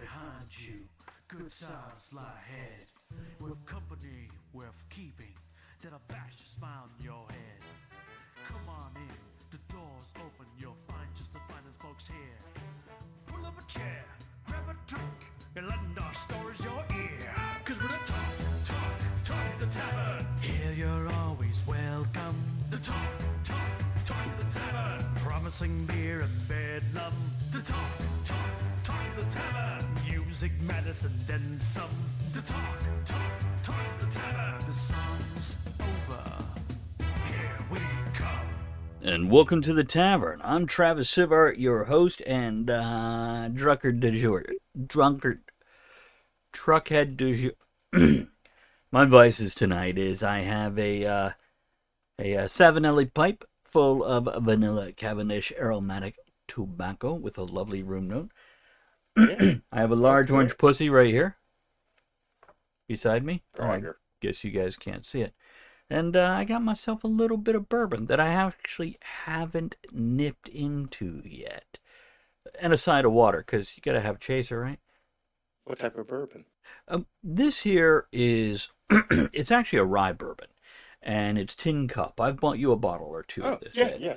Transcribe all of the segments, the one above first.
behind you. Good times lie ahead. With company worth keeping, that'll bash a smile on your head. Come on in, the door's open, you'll find just the finest folks here. Pull up a chair, grab a drink, and lend our stories your ear. Cause we're the talk at the tavern. Here you're always welcome. The talk at the tavern. Promising beer and bedlam. The talk at the tavern. Music, medicine, then some. The talk at the tavern. The song's over. Here we come. And welcome to the Tavern. I'm Travis Sivart, your host and truckhead du jour. My vices tonight is I have a Savinelli pipe full of vanilla Cavendish aromatic tobacco with a lovely room note. Yeah, I have a large orange pussy right here beside me. I guess you guys can't see it. And I got myself a little bit of bourbon that I actually haven't nipped into yet. And a side of water, because you got to have a chaser, right? What type of bourbon? This here is, it's actually a rye bourbon. And it's tin cup. I've bought you a bottle or two of this. Yeah.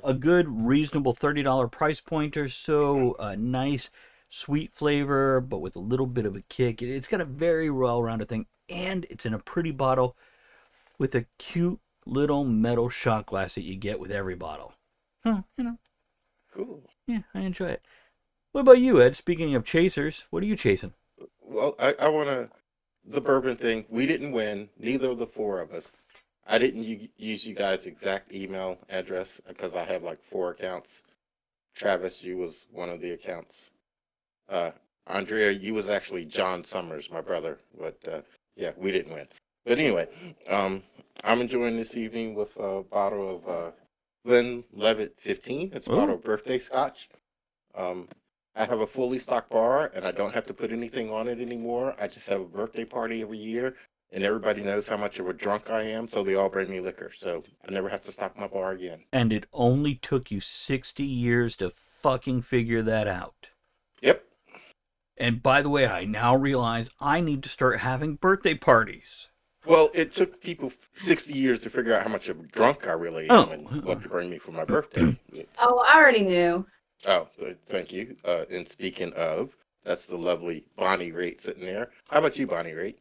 A good, reasonable $30 price point or so. A nice, sweet flavor, but with a little bit of a kick. It's got a very well-rounded thing. And it's in a pretty bottle with a cute little metal shot glass that you get with every bottle. Cool. Yeah, I enjoy it. What about you, Ed? Speaking of chasers, what are you chasing? Well, I want to, the bourbon thing, we didn't win, neither of the four of us. I didn't use you guys' exact email address because I have like 4 accounts. Travis, you was one of the accounts. Andrea, you was actually John Summers, my brother. But yeah, we didn't win. But anyway, I'm enjoying this evening with a bottle of Glenlivet 15. It's a bottle of birthday scotch. I have a fully stocked bar, and I don't have to put anything on it anymore. I just have a birthday party every year, and everybody knows how much of a drunk I am, so they all bring me liquor. So I never have to stock my bar again. And it only took you 60 years to fucking figure that out. Yep. And by the way, I now realize I need to start having birthday parties. Well, it took people 60 years to figure out how much of a drunk I really am and what to bring me for my birthday. Oh, I already knew. Oh, thank you. And speaking of, that's the lovely Bonnie Raitt sitting there. How about you, Bonnie Raitt?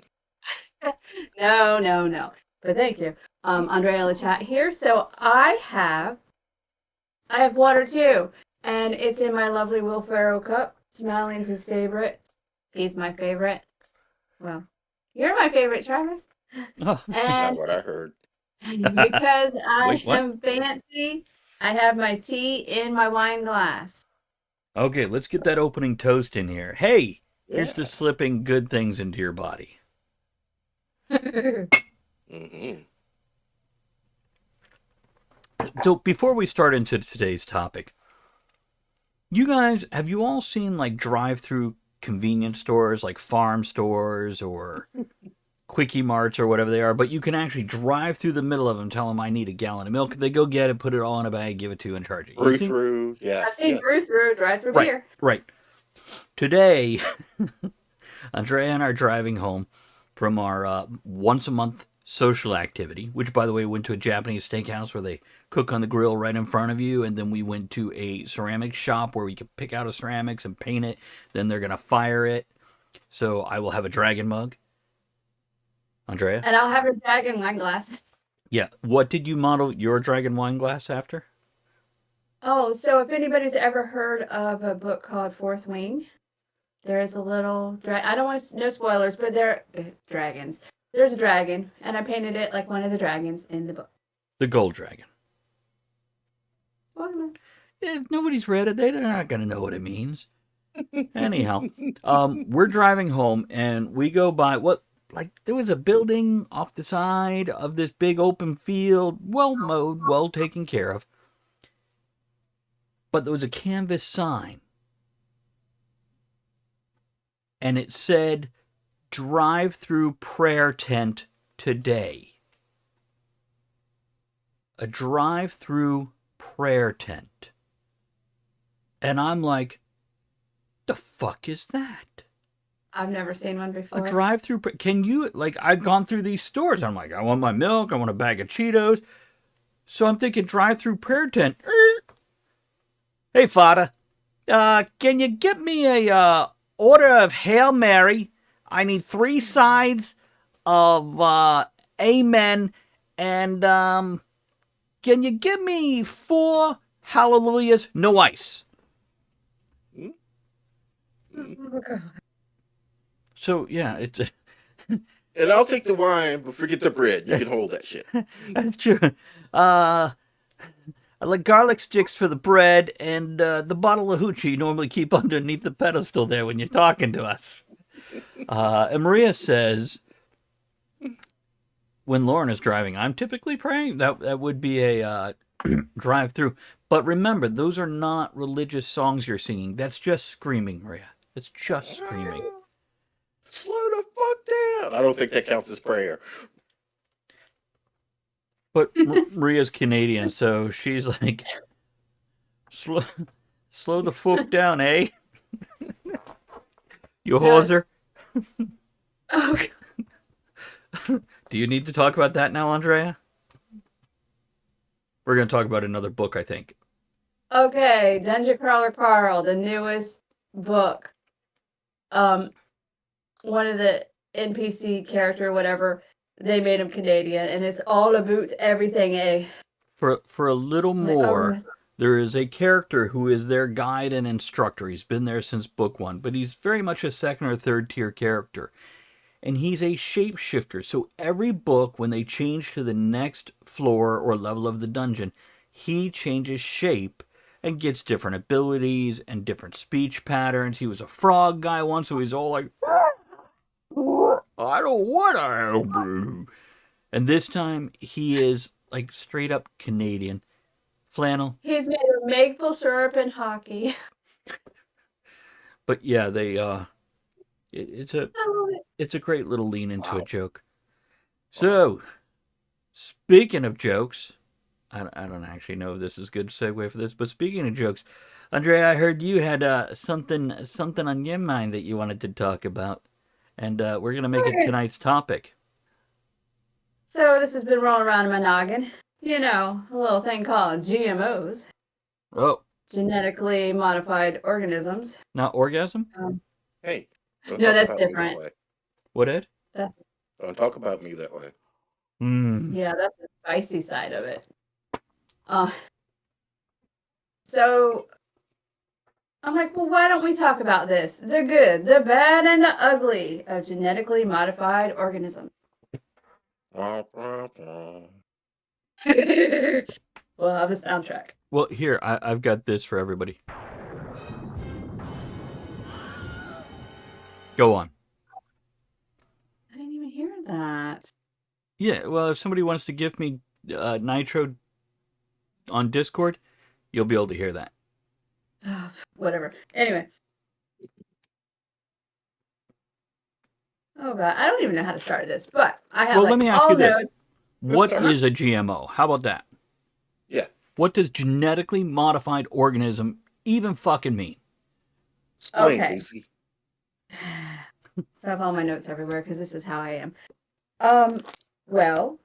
No. But thank you. Andrea in the chat here. So I have water too. And it's in my lovely Will Ferrell cup. Smiling's his favorite. He's my favorite. Well, you're my favorite, Travis. Oh, not what I heard. Because I Wait, what? am fancy, I have my tea in my wine glass. Okay, let's get that opening toast in here. Hey, here's Yeah. to slipping good things into your body. Mm-hmm. So before we start into today's topic, you guys, have you all seen like drive-through convenience stores, like farm stores or Quickie Marts or whatever they are, but you can actually drive through the middle of them, tell them I need a gallon of milk. They go get it, put it all in a bag, give it to you, and charge it. Brew through, yeah. I've seen Bruce through drive-through beer. Right. Today, Andrea and I are driving home from our once-a-month social activity, which, by the way, went to a Japanese steakhouse where they cook on the grill right in front of you, and then we went to a ceramic shop where we could pick out a ceramics and paint it. Then they're going to fire it. So I will have a dragon mug. Andrea? And I'll have a dragon wine glass. Yeah. What did you model your dragon wine glass after? Oh, so if anybody's ever heard of a book called Fourth Wing, there is a little I don't want to, no spoilers, but there dragons. There's a dragon, and I painted it like one of the dragons in the book. The gold dragon. Spoilers. If nobody's read it, they're not going to know what it means. Anyhow, we're driving home, and we go by there was a building off the side of this big open field, well mowed, well taken care of. But there was a canvas sign. And it said, drive-through prayer tent today. A drive-through prayer tent. And I'm like, The fuck is that? I've never seen one A before. drive-through? Can you, like, I've gone through these stores. I'm like, I want my milk. I want a bag of Cheetos. So I'm thinking drive-through prayer tent. Hey, Fada. Can you get me a order of Hail Mary? I need 3 sides of Amen, and can you give me 4 Hallelujahs, no ice? Oh, God. So yeah, it's And I'll take the wine, but forget the bread. You can hold that shit. that's true. I like garlic sticks for the bread, and the bottle of hoochie you normally keep underneath the pedestal there when you're talking to us. And Maria says, when Lauren is driving, I'm typically praying. That would be a drive-through. But remember, those are not religious songs you're singing. That's just screaming, Maria. It's just screaming. Slow the fuck down. I don't think that counts as prayer. But Maria's Canadian, so she's like, slow the fuck down, eh? You hoser. Oh, God. Do you need to talk about that now, Andrea? We're going to talk about another book, I think. Okay, Dungeon Crawler Carl, the newest book. One of the NPC character, whatever, they made him Canadian, and it's all about everything, eh? For a little Like, more, there is a character who is their guide and instructor. He's been there since book 1, but he's very much a second or third tier character. And he's a shapeshifter. So every book, when they change to the next floor or level of the dungeon, he changes shape and gets different abilities and different speech patterns. He was a frog guy once, so he's all like, I don't want to help you. And this time, he is like straight up Canadian. Flannel. he's made of maple syrup and hockey. But yeah, they it's a I love it. it's a great little lean into a Wow. joke. So, speaking of jokes, I don't actually know if this is a good segue for this, but speaking of jokes, Andrea, I heard you had something on your mind that you wanted to talk about, and we're gonna make it Okay. tonight's topic. So this has been rolling around in my noggin. You know, a little thing called GMOs, Oh, genetically modified organisms. not orgasm? Hey, don't No, talk that's about me different. that way. What, Ed? That's, Don't talk about me that way. yeah, that's the spicy side of it. So I'm like, well, why don't we talk about this? The good, the bad, and the ugly of genetically modified organisms. Wah, wah, wah. We'll have a soundtrack. Well, here I've got this for everybody. Go on. I didn't even hear that. Yeah, well, if somebody wants to give me Nitro on Discord, you'll be able to hear that. Whatever. Anyway. Oh god, I don't even know how to start this, but I have Well, like let me ask all you this. notes. What start. is a GMO? How about that? Yeah. What does genetically modified organism even fucking mean? Explain, Okay. Lucy. So I have all my notes everywhere because this is how I am. Well,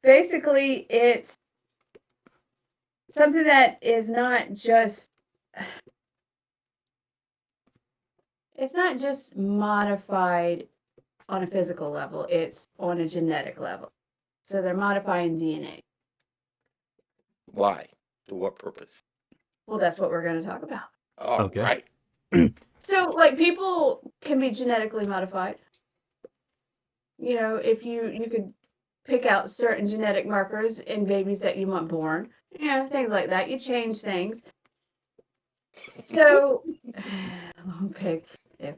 basically it's something that is not just modified on a physical level, it's on a genetic level. So they're modifying DNA. Why? To what purpose? Well, that's what we're going to talk about. All Okay. right. So, like, people can be genetically modified. You know, if you could pick out certain genetic markers in babies that you want born, you know, things like that. You change things. So, long pig. Yeah.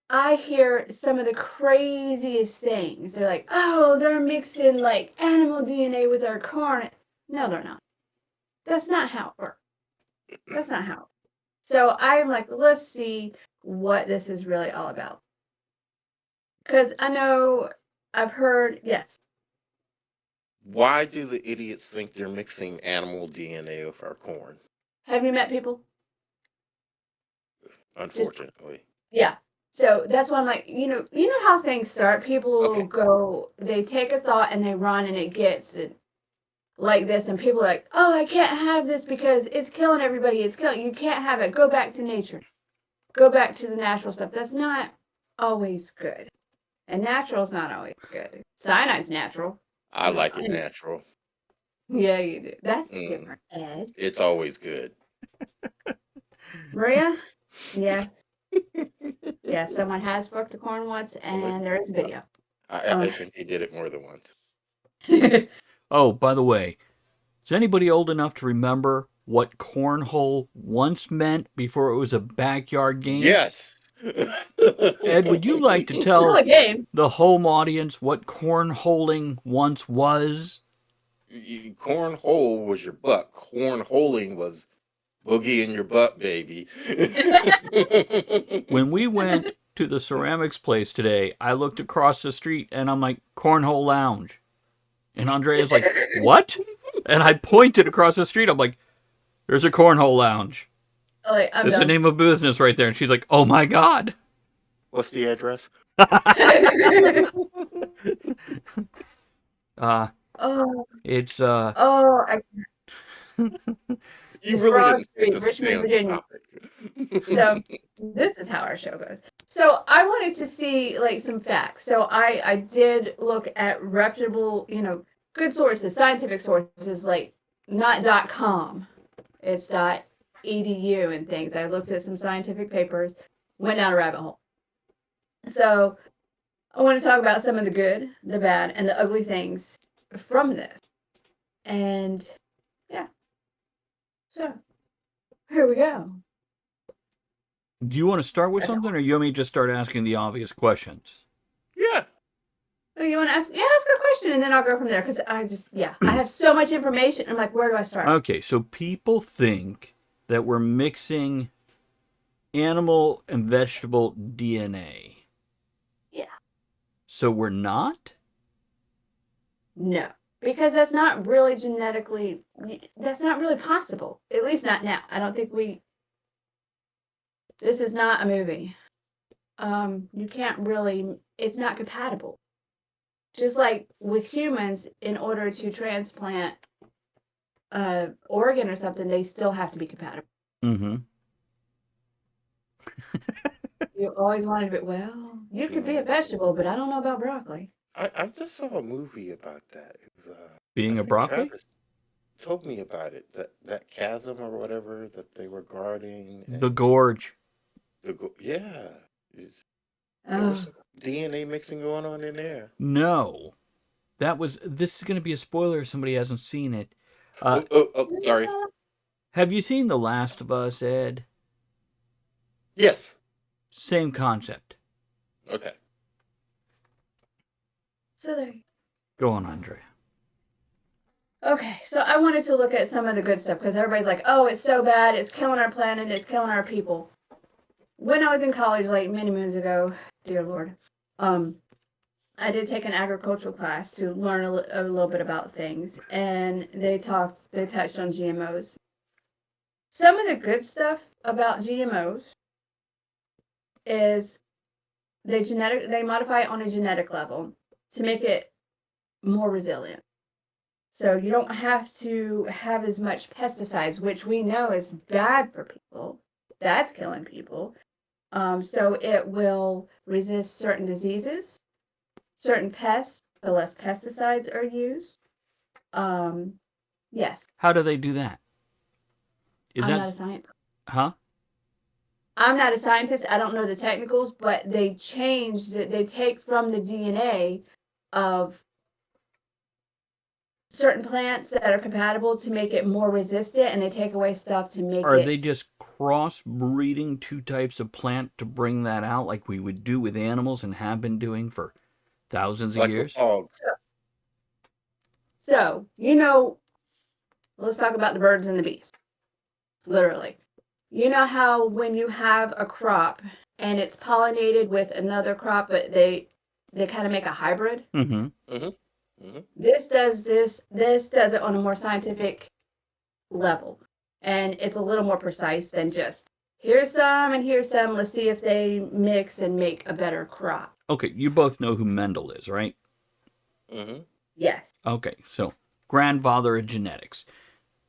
I hear some of the craziest things. They're like, oh, they're mixing like animal DNA with our corn. No, they're not. That's not how it works. That's not how it works. So I'm like, let's see what this is really all about. Because I know I've heard, yes. Why do the idiots think they're mixing animal DNA with our corn? Have you met people? Unfortunately. Yeah. So that's why I'm like, you know how things start. People Okay. go, they take a thought and they run, and it gets like this, and people are like, oh, I can't have this because it's killing everybody. It's killing. You can't have it. Go back to nature. Go back to the natural stuff. That's not always good. And natural's not always good. Cyanide's natural. I No, like it natural. yeah, you do. That's Mm. different, Ed. It's always good. Maria? Yes. Yes, someone has fucked a corn once, and there is a video. I think they did it more than once. Oh, by the way, is anybody old enough to remember what cornhole once meant before it was a backyard game? Yes. Ed, would you like to Still tell a game. the home audience what cornholing once was? Cornhole was your butt. Cornholing was boogie in your butt, baby. When we went to the ceramics place today, I looked across the street and I'm like, Cornhole Lounge. And Andrea's like, what? And I pointed across the street. I'm like, there's a Cornhole Lounge. Like, I'm There's the done. name of business right there. And she's like, oh my God. What's the address? Oh, It's, I You really Broad didn't Street, just Richmond, stay on the Virginia. topic. So this is how our show goes. So I wanted to see like some facts. So I did look at reputable, good sources, scientific sources, like not .com. It's .edu and things. I looked at some scientific papers, went down a rabbit hole. So I want to talk about some of the good, the bad, and the ugly things from this. And yeah. So here we go. do you want to start with something or you want me to just start asking the obvious questions? Yeah. Oh, you want to ask? Yeah, ask a question, and then I'll go from there. Because I have so much information. I'm like, where do I start? Okay, so people think that we're mixing animal and vegetable DNA. Yeah. So we're not? No, because that's not really that's not really possible. At least not now. I don't think this is not a movie. You can't really, it's not compatible. Just like with humans, in order to transplant organ or something, they still have to be compatible. Mm-hmm. You always wanted to be, well, you could be a vegetable, but I don't know about broccoli. I just saw a movie about that. It was, Being I a think broccoli? Travis told me about it. That chasm or whatever that they were guarding. The gorge. Yeah. There Oh, was some DNA mixing going on in there. No. This is going to be a spoiler if somebody hasn't seen it. Sorry. Have you seen The Last of Us, Ed? Yes. Same concept. Okay. so there. Go on, Andrea. Okay, so I wanted to look at some of the good stuff because everybody's like, oh, it's so bad, it's killing our planet, it's killing our people. When I was in college, like many moons ago, dear Lord, I did take an agricultural class to learn a little bit about things, and they touched on GMOs. Some of the good stuff about GMOs is they modify it on a genetic level to make it more resilient. So you don't have to have as much pesticides, which we know is bad for people. That's killing people. So it will resist certain diseases, certain pests, the less pesticides are used. Yes. How do they do that? I'm not a scientist. Huh? I'm not a scientist. I don't know the technicals, but they take from the DNA of certain plants that are compatible to make it more resistant, and they take away stuff to make it. Are they just crossbreeding two types of plant to bring that out like we would do with animals and have been doing for thousands of years? So, let's talk about the birds and the bees. Literally. You know how when you have a crop and it's pollinated with another crop, but they kind of make a hybrid? Mm-hmm. Mm-hmm. Mm-hmm. This does it on a more scientific level. And it's a little more precise than just here's some and here's some. Let's see if they mix and make a better crop. Okay, you both know who Mendel is, right? Mm-hmm. Yes. Okay, so grandfather of genetics.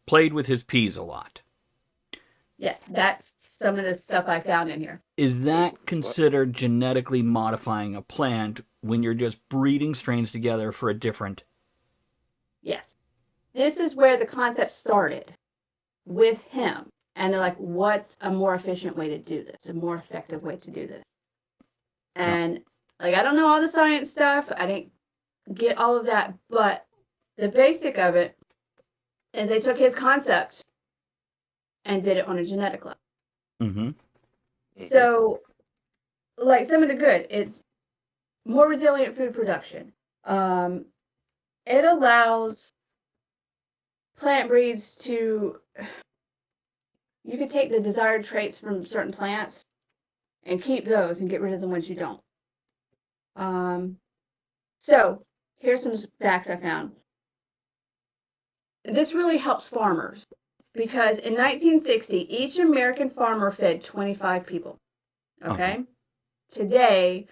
Played with his peas a lot. Yeah, that's some of the stuff I found in here. Is that What? considered genetically modifying a plant when you're just breeding strains together for a different... Yes. This is where the concept started with him. And they're like, what's a more efficient way to do this? A more effective way to do this? And like, I don't know all the science stuff. I didn't get all of that. But the basic of it is they took his concept and did it on a genetic level. Mm-hmm. Okay. So, like some of the good, it's more resilient food production. It allows plant breeds to, you can take the desired traits from certain plants and keep those and get rid of the ones you don't. So here's some facts I found. This really helps farmers because in 1960, each American farmer fed 25 people. Okay? Today,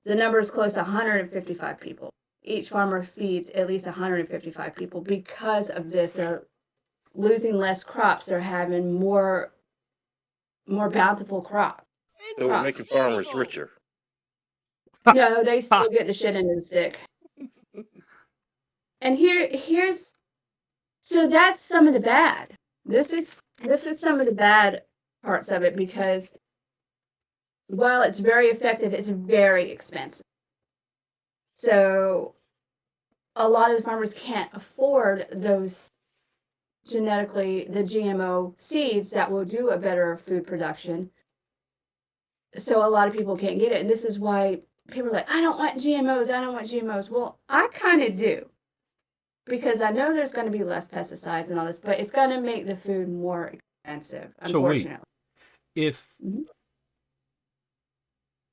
the number is close to 155 people. Each farmer feeds at least 155 people because of this. They're losing less crops. They're having more bountiful crops. So we're making farmers richer. No, they still get the shit into the stick. And here's so that's some of the bad. This is some of the bad parts of it because while it's very effective, it's very expensive. So a lot of the farmers can't afford those the GMO seeds that will do a better food production. So a lot of people can't get it. And this is why people are like, I don't want GMOs. I don't want GMOs. Well, I kind of do. Because I know there's going to be less pesticides and all this, but it's going to make the food more expensive, unfortunately. So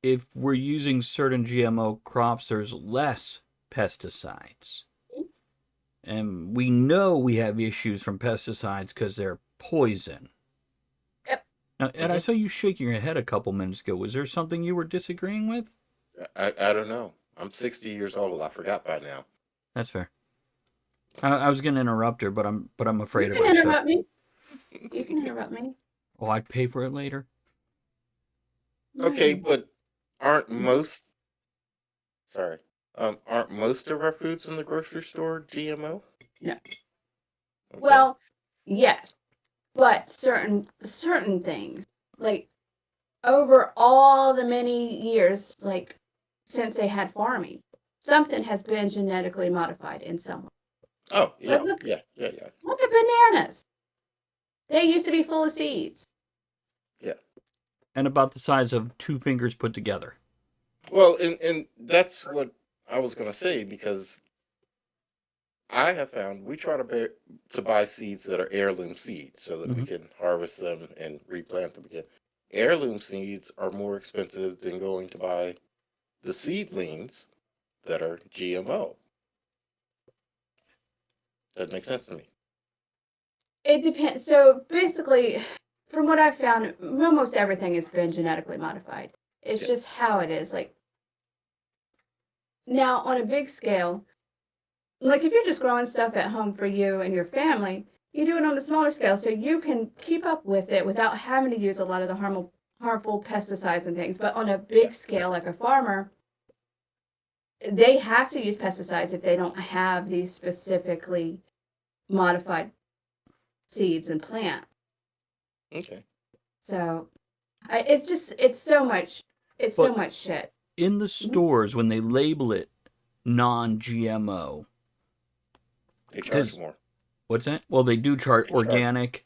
if we're using certain GMO crops, there's less pesticides. And we know we have issues from pesticides because they're poison. Yep. Now, Ed, I saw you shaking your head a couple minutes ago. Was there something you were disagreeing with? I don't know. I'm 60 years old. I forgot by now. That's fair. I was going to interrupt her, but I'm afraid You of can her. interrupt me. You can interrupt me. Oh, I pay for it later. Okay, but aren't most aren't most of our foods in the grocery store GMO? No. Okay. Well, yes, but certain things, like over all the many years, like since they had farming, something has been genetically modified in some way. Oh, yeah, Look yeah. at bananas. They used to be full of seeds. Yeah. And about the size of two fingers put together. Well, and that's what I was going to say because I have found we try to buy seeds that are heirloom seeds so that we can harvest them and replant them again. Heirloom seeds are more expensive than going to buy the seedlings that are GMO. That makes sense to me. It depends. So basically, from what I've found, almost everything has been genetically modified. It's just how it is. Like now, on a big scale, like if you're just growing stuff at home for you and your family, you do it on a smaller scale so you can keep up with it without having to use a lot of the harmful pesticides and things. But on a big scale, like a farmer, they have to use pesticides if they don't have these specifically modified seeds and plants. Okay. So it's so much shit. In the stores, when they label it non-GMO, They charge more. What's that? Well, they do charge organic,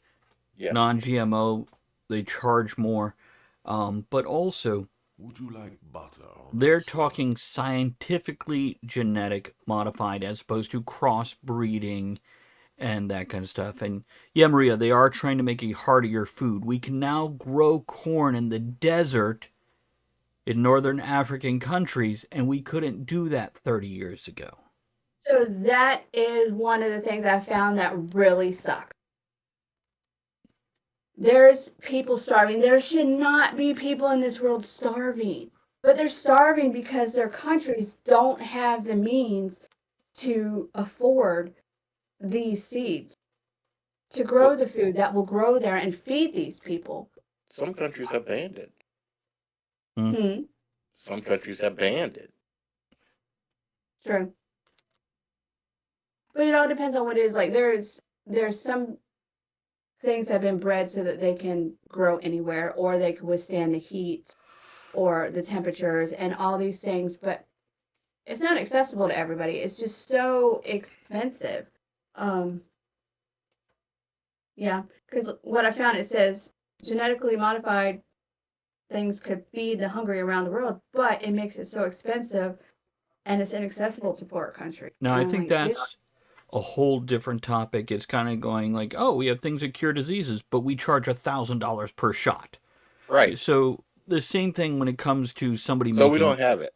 non-GMO. They charge more, but also, would you like butter? They're talking scientifically genetic modified as opposed to crossbreeding and that kind of stuff. And yeah, Maria, they are trying to make a heartier food. We can now grow corn in the desert in northern African countries, and we couldn't do that 30 years ago. So that is one of the things I found that really sucks. there's people starving. There should not be people in this world starving. But they're starving because their countries don't have the means to afford these seeds to grow Well, the food that will grow there and feed these people. some countries have banned it. Hmm. Some countries have banned it. True. But it all depends on what it is. Like there's some things that have been bred so that they can grow anywhere or they can withstand the heat or the temperatures and all these things, but it's not accessible to everybody. It's just so expensive. Um, yeah, because what I found, it says genetically modified things could feed the hungry around the world, but it makes it so expensive and it's inaccessible to poor countries. Now, And I I'm think like, yeah, that's a whole different topic. It's kind of going like, oh, we have things that cure diseases, but we charge $1,000 per shot. Right. So the same thing when it comes to somebody So we making, don't have it.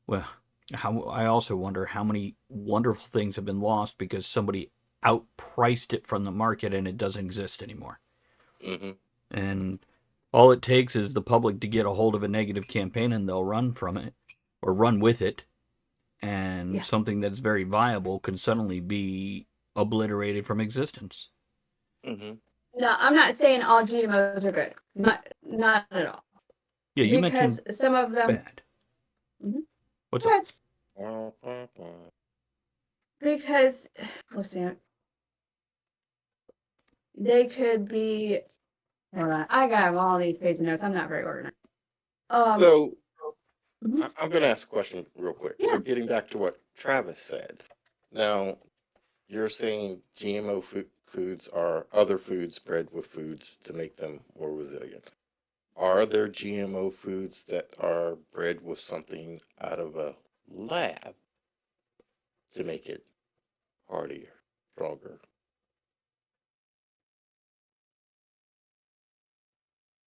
well, how I also wonder how many wonderful things have been lost because somebody outpriced it from the market and it doesn't exist anymore. Hmm. And all it takes is the public to get a hold of a negative campaign and they'll run from it or run with it. And yeah. something that's very viable can suddenly be obliterated from existence. Hmm. No, I'm not saying all GMOs are good. Not at all. Yeah, you Because mentioned some of them. bad. Mhm. What's Go up? ahead. Because let's see, they could be. Hold on, I got all these pages of notes. I'm not very organized. So Mhm. I'm going to ask a question real quick. Yeah. So getting back to what Travis said. Now, you're saying GMO foods are other foods bred with foods to make them more resilient. Are there GMO foods that are bred with something out of a lab to make it hardier, stronger?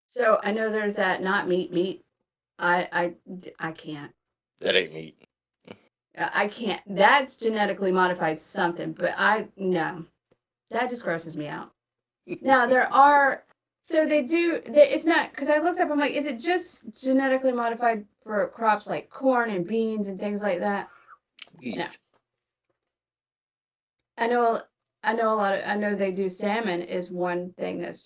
So I know there's that not meat. I can't. That ain't meat. I can't. That's genetically modified something, but no. That just grosses me out. Now there are. So they do. It's not because I looked up. I'm like, is it just genetically modified for crops like corn and beans and things like that? No. Wheat. I know. I know a lot of. I know they do salmon is one thing that's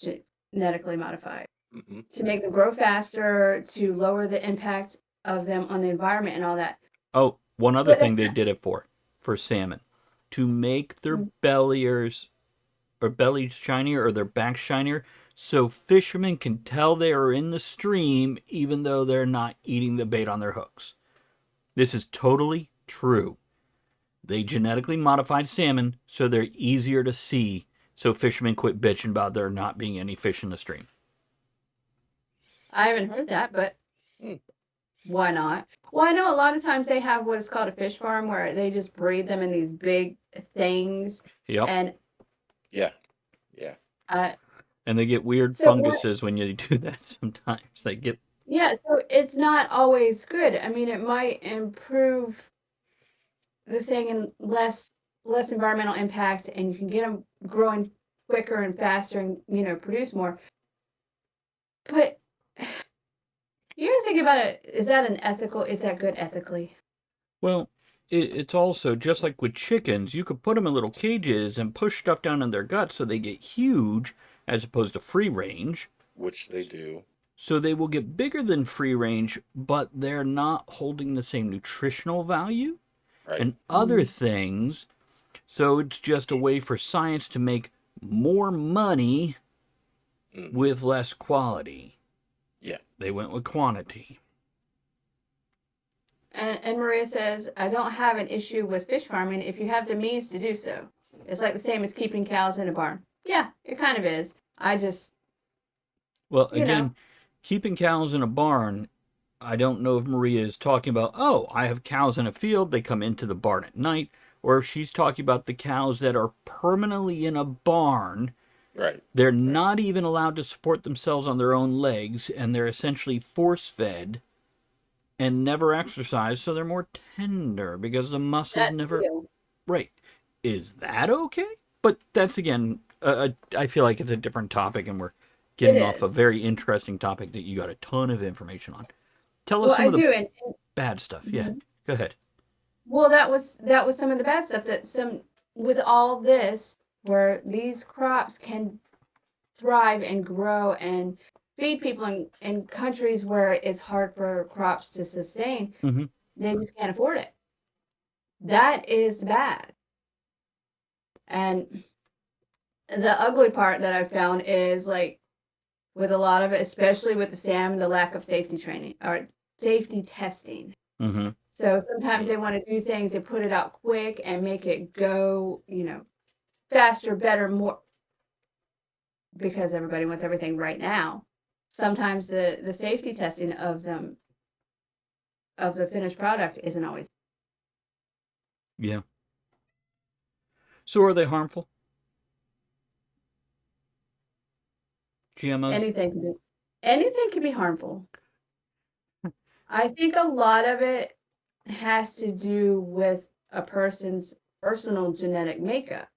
genetically modified Hmm. to make them grow faster, to lower the impact of them on the environment and all that. Oh, one other But thing that's they not. did it for salmon. To make their Mm. bellies or bellies shinier or their backs shinier so fishermen can tell they are in the stream even though they're not eating the bait on their hooks. This is totally true. They genetically modified salmon so they're easier to see so fishermen quit bitching about there not being any fish in the stream. I haven't heard that, but Hmm. why not? Well, I know a lot of times they have what is called a fish farm where they just breed them in these big things, Yep. and Yeah. Yeah. uh, And they get weird so what? funguses when you do that sometimes. They get Yeah, so it's not always good. I mean, it might improve the thing and less environmental impact, and you can get them growing quicker and faster, and produce more. But you ever think about it? Is that an ethical? Is that good ethically? well, it's also just like with chickens. You could put them in little cages and push stuff down in their guts so they get huge as opposed to free range. Which they do. So they will get bigger than free range, but they're not holding the same nutritional value Right. and other things. So it's just a way for science to make more money Hmm. with less quality. Yeah. They went with quantity. And Maria says, I don't have an issue with fish farming if you have the means to do so. It's like the same as keeping cows in a barn. Yeah, it kind of is. I just, Well, you know, again, keeping cows in a barn, I don't know if Maria is talking about, oh, I have cows in a field, they come into the barn at night, or if she's talking about the cows that are permanently in a barn. Right. They're Right. not even allowed to support themselves on their own legs, and they're essentially force fed and never exercise, so they're more tender because the muscles that never. too. Right. Is that okay? But that's again, I feel like it's a different topic, and we're getting off a is. very interesting topic that you got a ton of information on. Tell us Well, some I of the do, and bad stuff. Yeah, mhm. go ahead. Well, that was some of the bad stuff that some with all this, where these crops can thrive and grow and feed people in countries where it's hard for crops to sustain. Mm-hmm. They just can't afford it. That is bad. And the ugly part that I found is like with a lot of it, especially with the salmon, the lack of safety training or safety testing. Mm-hmm. So sometimes they want to do things, they put it out quick and make it go, faster, better, more, because everybody wants everything right now. Sometimes the safety testing of the finished product isn't always. Yeah. So are they harmful? GMOs? Anything can be harmful. I think a lot of it has to do with a person's personal genetic makeup.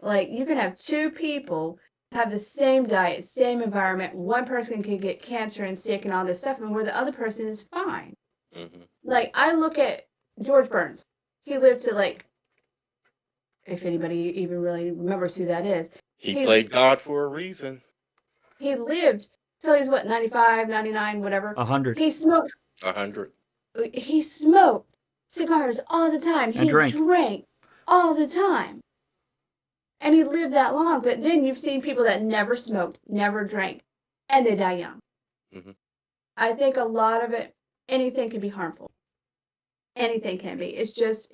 Like you can have two people have the same diet, same environment. One person can get cancer and sick and all this stuff, and where the other person is fine. Hmm. Like I look at George Burns. He lived to like, if anybody even really remembers who that is, He he played God for a reason. he lived till he's what, 95, 99, whatever. 100. He smoked 100. he smoked cigars all the time. And He drink. drank all the time. And he lived that long. But then you've seen people that never smoked, never drank, and they die young. Hmm. I think a lot of it, anything can be harmful. Anything can be. It's just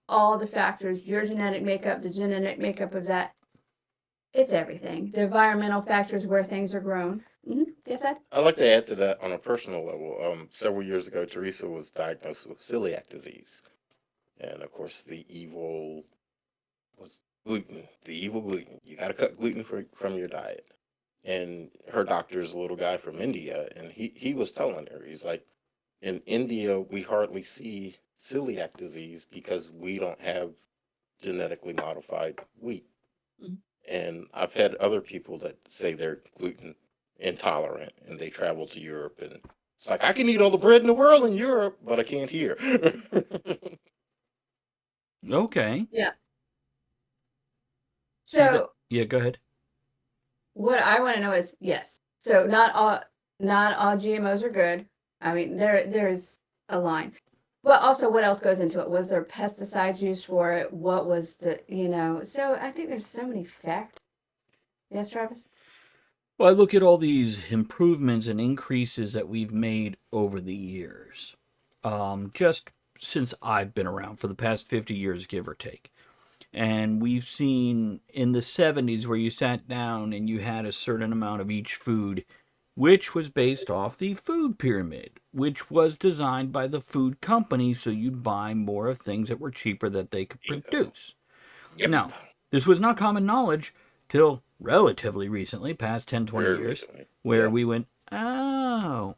all the factors, your genetic makeup, the genetic makeup of that. It's everything. The environmental factors where things are grown. Yes, Ed? I'd like to add to that on a personal level. Several years ago, Teresa was diagnosed with celiac disease. And of course, the evil was gluten. The evil gluten. You got to cut gluten from your diet. And her doctor is a little guy from India. And he was telling her, he's like, in India, we hardly see celiac disease because we don't have genetically modified wheat. Mhm. And I've had other people that say they're gluten intolerant and they travel to Europe and it's like I can eat all the bread in the world in Europe, but I can't here. Okay. Yeah. See that? So Yeah, go ahead. what I want to know is, yes. So not all GMOs are good. I mean, there's a line. But also, what else goes into it? Was there pesticides used for it? What was So I think there's so many factors. Yes, Travis? Well, I look at all these improvements and increases that we've made over the years. Just since I've been around for the past 50 years, give or take. And we've seen in the 70s where you sat down and you had a certain amount of each food, which was based off the food pyramid, which was designed by the food company so you'd buy more of things that were cheaper that they could Bingo. produce. Yep. Now, this was not common knowledge till relatively recently, past 10, 20 Very years, recently. where Yeah. we went, oh,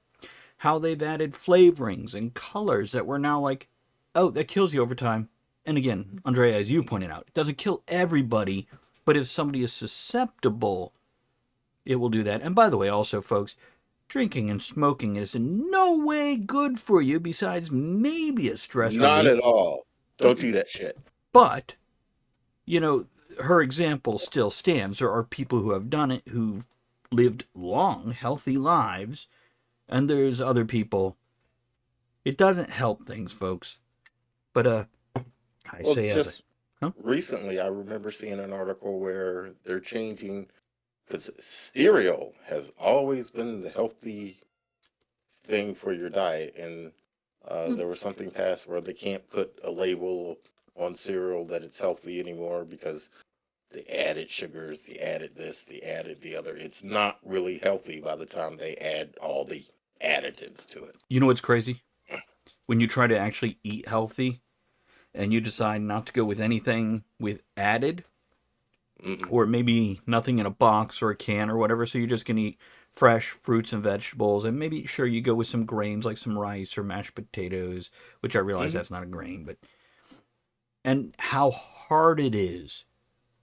how they've added flavorings and colors that were now like, oh, that kills you over time. And again, Andrea, as you pointed out, it doesn't kill everybody, but if somebody is susceptible, it will do that. And by the way, also, folks, drinking and smoking is in no way good for you besides maybe a stress Not relief. at all. Don't do that shit. But, you know, her example still stands. There are people who have done it who've lived long, healthy lives, and there's other people. It doesn't help things, folks. But I Well, say as a just huh? recently, I remember seeing an article where they're changing because cereal has always been the healthy thing for your diet, and Hmm. there was something passed where they can't put a label on cereal that it's healthy anymore because they added sugars, they added this, they added the other. It's not really healthy by the time they add all the additives to it. You know what's crazy? When you try to actually eat healthy and you decide not to go with anything with added, Mm-mm. or maybe nothing in a box or a can or whatever, so you're just going to eat fresh fruits and vegetables, and maybe sure you go with some grains like some rice or mashed potatoes, which I realize Hmm. that's not a grain, but and how hard it is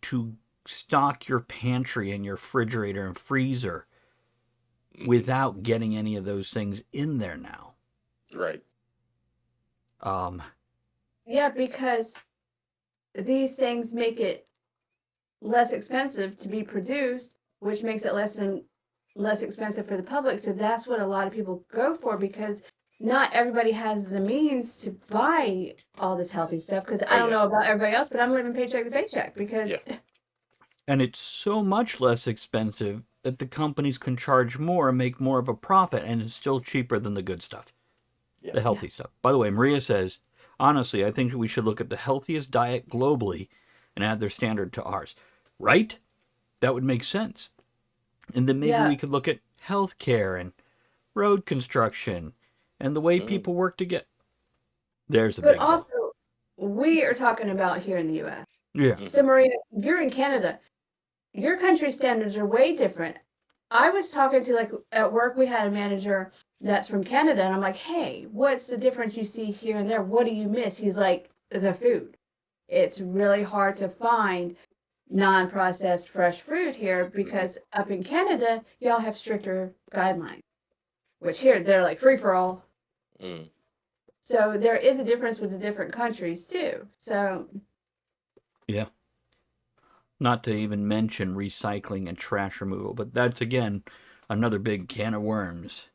to stock your pantry and your refrigerator and freezer without getting any of those things in there now. Right. Yeah, because these things make it less expensive to be produced, which makes it less expensive for the public. So that's what a lot of people go for, because not everybody has the means to buy all this healthy stuff. Because I don't know about everybody else, but I'm living paycheck to paycheck because. Yeah. And it's so much less expensive that the companies can charge more and make more of a profit, and it's still cheaper than the good stuff, the healthy stuff. By the way, Maria says, honestly, I think we should look at the healthiest diet globally and add their standard to ours. Right? That would make sense. And then maybe we could look at healthcare and road construction and the way people work together. There's a big But also, we are talking about here in the U.S. Yeah. So, Maria, you're in Canada. Your country standards are way different. I was talking to, like, at work, we had a manager that's from Canada, and I'm like, hey, what's the difference you see here and there? What do you miss? He's like, the food. It's really hard to find non-processed fresh fruit here because up in Canada, y'all have stricter guidelines, which here, they're like free for all. So there is a difference with the different countries, too. So. Yeah. Not to even mention recycling and trash removal, but that's, again, another big can of worms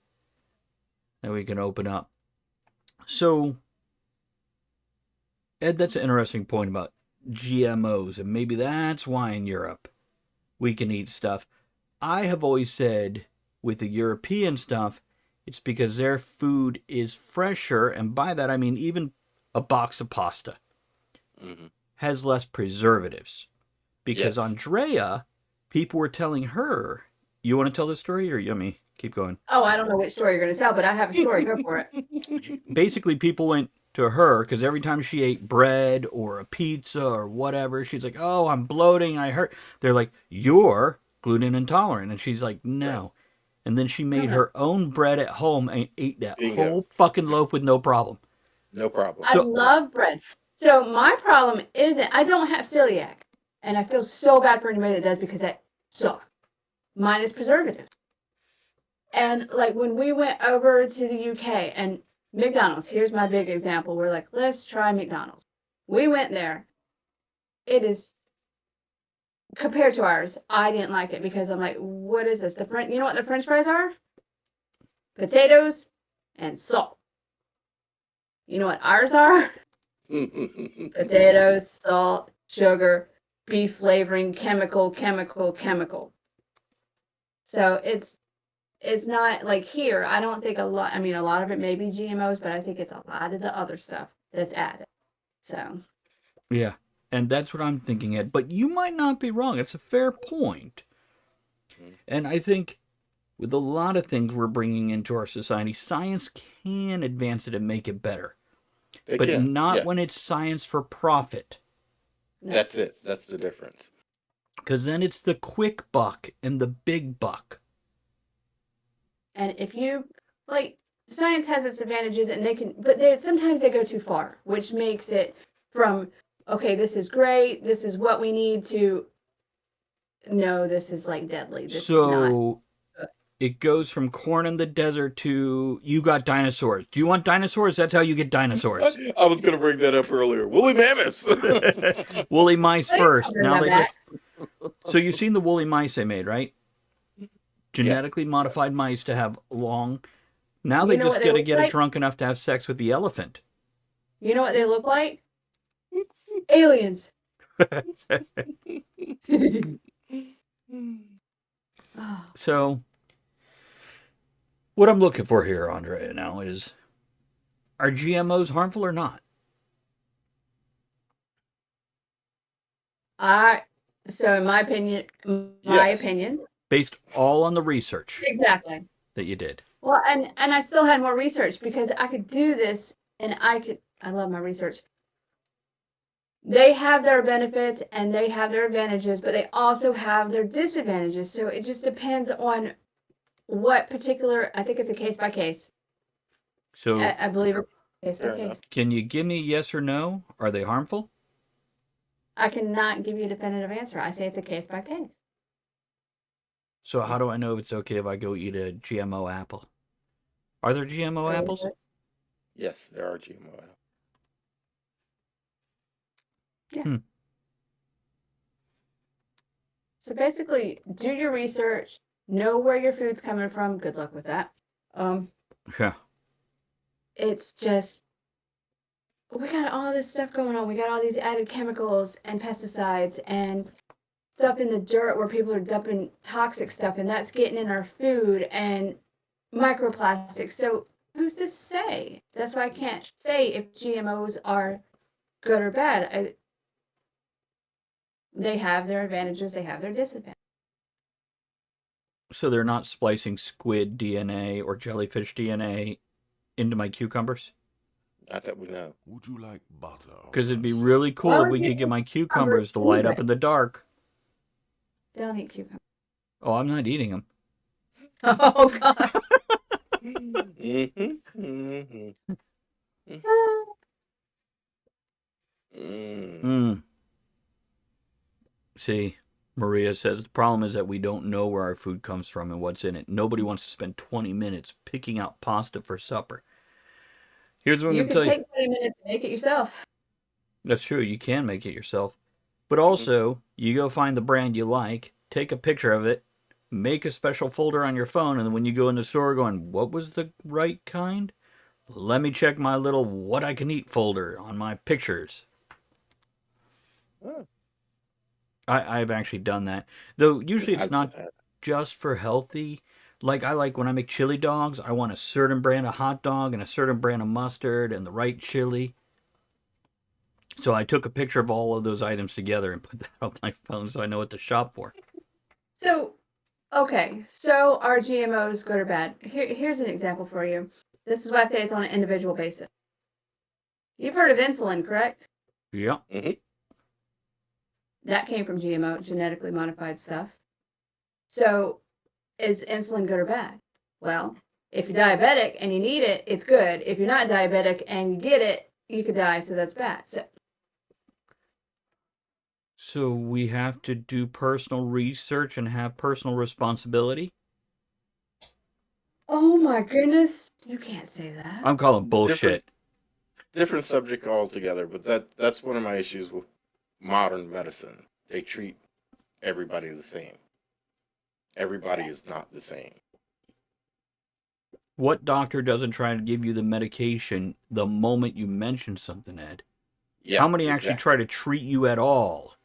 that we can open up. So, Ed, that's an interesting point about GMOs, and maybe that's why in Europe we can eat stuff. I have always said with the European stuff, it's because their food is fresher, and by that I mean even a box of pasta has less preservatives. Because Andrea, people were telling her, you want to tell this story or you want me keep going? Oh, I don't know which story you're going to tell, but I have a story. Go for it. Basically, people went to her because every time she ate bread or a pizza or whatever, she's like, oh, I'm bloating, I hurt. They're like, you're gluten intolerant. And she's like, no. Right. And then she made her own bread at home and ate that whole fucking loaf with no problem. No problem. I love bread. So my problem isn't, I don't have celiac. And I feel so bad for anybody that does because that sucks. Mine is preservative. And like when we went over to the UK and McDonald's, here's my big example. We're like, let's try McDonald's. We went there. It is, compared to ours, I didn't like it because I'm like, what is this? You know what the French fries are? Potatoes and salt. You know what ours are? Potatoes, salt, sugar, beef flavoring, chemical. So it's not like here. I don't think a lot of it may be GMOs, but I think it's a lot of the other stuff that's added. So. Yeah, and that's what I'm thinking, Ed. But you might not be wrong. It's a fair point. And I think with a lot of things we're bringing into our society, science can advance it and make it better. But not when it's science for profit. That's it. That's the difference. Because then it's the quick buck and the big buck. And if you, like, science has its advantages, and but sometimes they go too far, which makes it from, okay, this is great, this is what we need, to, no, this is, like, deadly. This is not. It goes from corn in the desert to you got dinosaurs. Do you want dinosaurs? That's how you get dinosaurs. I was going to bring that up earlier. Woolly mammoths. Woolly mice first. Now they just. So you've seen the woolly mice they made, right? Genetically modified mice to have long. Now they just got to get it drunk enough to have sex with the elephant. You know what they look like? Aliens. So. What I'm looking for here, Andrea, now is, are GMOs harmful or not? So in my opinion, based all on the research exactly that you did. Well, and I still had more research because I could do this, and I love my research. They have their benefits and they have their advantages, but they also have their disadvantages. So it just depends on what particular, I think it's a case by case. So I believe it's case by case. Can you give me a yes or no? Are they harmful? I cannot give you a definitive answer. I say it's a case by case. So how do I know if it's okay if I go eat a GMO apple? Are there GMO apples? Yes, there are GMO. Yeah. Hmm. So basically, do your research, know where your food's coming from. Good luck with that. Yeah. It's just we got all this stuff going on. We got all these added chemicals and pesticides and stuff in the dirt where people are dumping toxic stuff, and that's getting in our food and microplastics. So who's to say? That's why I can't say if GMOs are good or bad. They have their advantages, they have their disadvantages. So they're not splicing squid DNA or jellyfish DNA into my cucumbers? Not that we know. Would you like butter? Because it'd be really cool Why if we would you could get eat my cucumbers to light up anyway? in the dark. Don't eat cucumbers. Oh, I'm not eating them. Oh God. Mm-hmm. Mm-hmm. Mm. Mm. See, Maria says the problem is that we don't know where our food comes from and what's in it. Nobody wants to spend 20 minutes picking out pasta for supper. Here's what I'm You going to could tell you. take 20 minutes to make it yourself. That's true. You can make it yourself. But Mm-hmm. also, you go find the brand you like, take a picture of it, make a special folder on your phone, and then when you go in the store going, what was the right kind? Let me check my little what I can eat folder on my pictures. Oh, I've actually done that. Though usually I it's do not that. just for healthy. Like I like when I make chili dogs, I want a certain brand of hot dog and a certain brand of mustard and the right chili. So I took a picture of all of those items together and put that on my phone so I know what to shop for. So, okay, so are GMOs good or bad? Here's an example for you. This is why I say it's on an individual basis. You've heard of insulin, correct? Yeah. Mm-hmm. That came from GMO, genetically modified stuff. So, is insulin good or bad? Well, if you're diabetic and you need it, it's good. If you're not diabetic and you get it, you could die, so that's bad. So we have to do personal research and have personal responsibility? Oh my goodness, you can't say that. I'm calling bullshit. Different subject altogether, but that's one of my issues with modern medicine. They treat everybody the same. Everybody is not the same. What doctor doesn't try to give you the medication the moment you mention something, Ed? Yeah. How many actually try to treat you at all?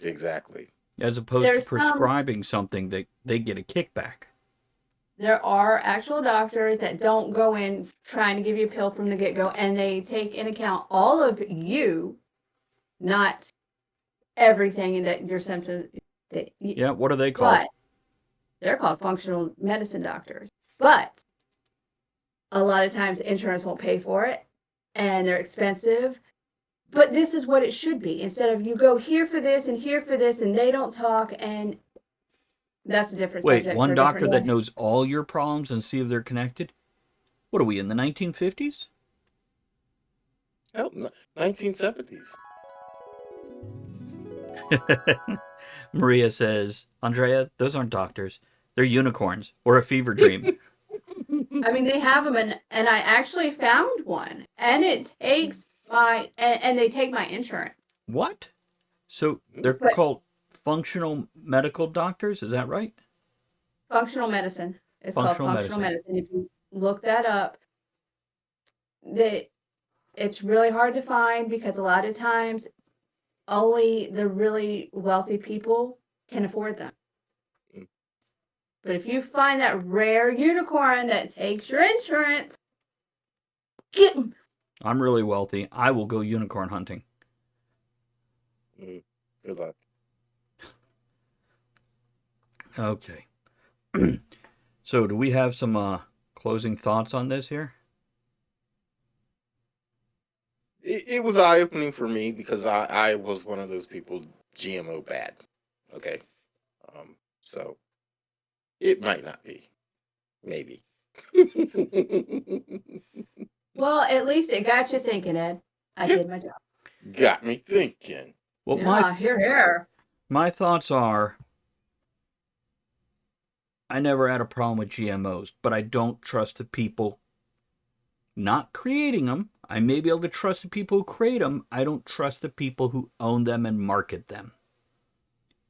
Exactly. As opposed There's to prescribing something that they get a kickback. There are actual doctors that don't go in trying to give you a pill from the get-go, and they take in account all of you, not everything that your symptoms. Yeah, what are they called? But they're called functional medicine doctors. But a lot of times insurance won't pay for it, and they're expensive. But this is what it should be. Instead of you go here for this and here for this, and they don't talk, and that's a different Wait, subject. one for a doctor different that day. knows all your problems and see if they're connected? What are we, in the 1950s? Oh, 1970s. Maria says, Andrea, those aren't doctors. They're unicorns or a fever dream. I mean, they have them, and I actually found one, and it takes and they take my insurance. What? So they're But called functional medical doctors? Is that right? functional medicine. It's called Functional functional medicine. medicine. If you look that up, it's really hard to find because a lot of times only the really wealthy people can afford them. Mm. But if you find that rare unicorn that takes your insurance, get them. I'm really wealthy. I will go unicorn hunting. Mm. Good luck. Okay. So, do we have some closing thoughts on this here? It was eye-opening for me because I was one of those people GMO bad. Okay. So it might not be. Maybe. Well, at least it got you thinking, Ed. I Yep. did my job. Got me thinking. Well, Yeah, here. my thoughts are I never had a problem with GMOs, but I don't trust the people not creating them. I may be able to trust the people who create them. I don't trust the people who own them and market them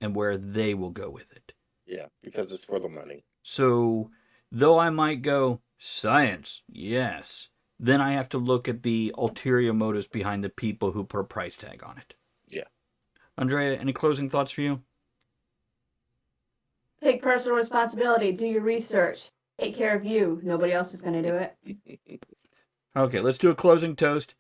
and where they will go with it. Yeah, because it's for the money. So, though I might go, science, yes, then I have to look at the ulterior motives behind the people who put a price tag on it. Yeah. Andrea, any closing thoughts for you? Take personal responsibility. Do your research. Take care of you. Nobody else is going to do it. Okay, let's do a closing toast.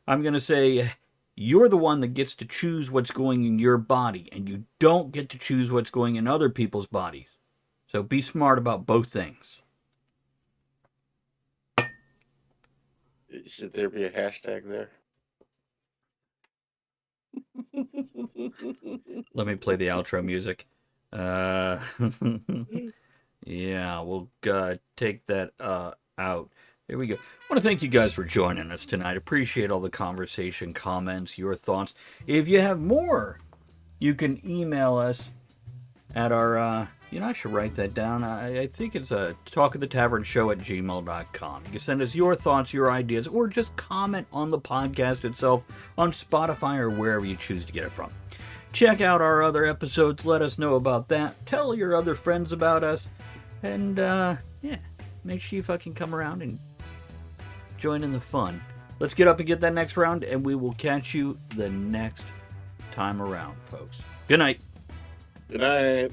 I'm going to say, you're the one that gets to choose what's going in your body, and you don't get to choose what's going in other people's bodies. So be smart about both things. Should there be a hashtag there? Let me play the outro music. Yeah, we'll take that out. There we go. I want to thank you guys for joining us tonight. Appreciate all the conversation, comments, your thoughts. If you have more, you can email us at our, I should write that down. I think it's talkathetavern@gmail.com. You can send us your thoughts, your ideas, or just comment on the podcast itself on Spotify or wherever you choose to get it from. Check out our other episodes. Let us know about that. Tell your other friends about us. And, make sure you fucking come around and join in the fun. Let's get up and get that next round, and we will catch you the next time around, folks. Good night. Good night.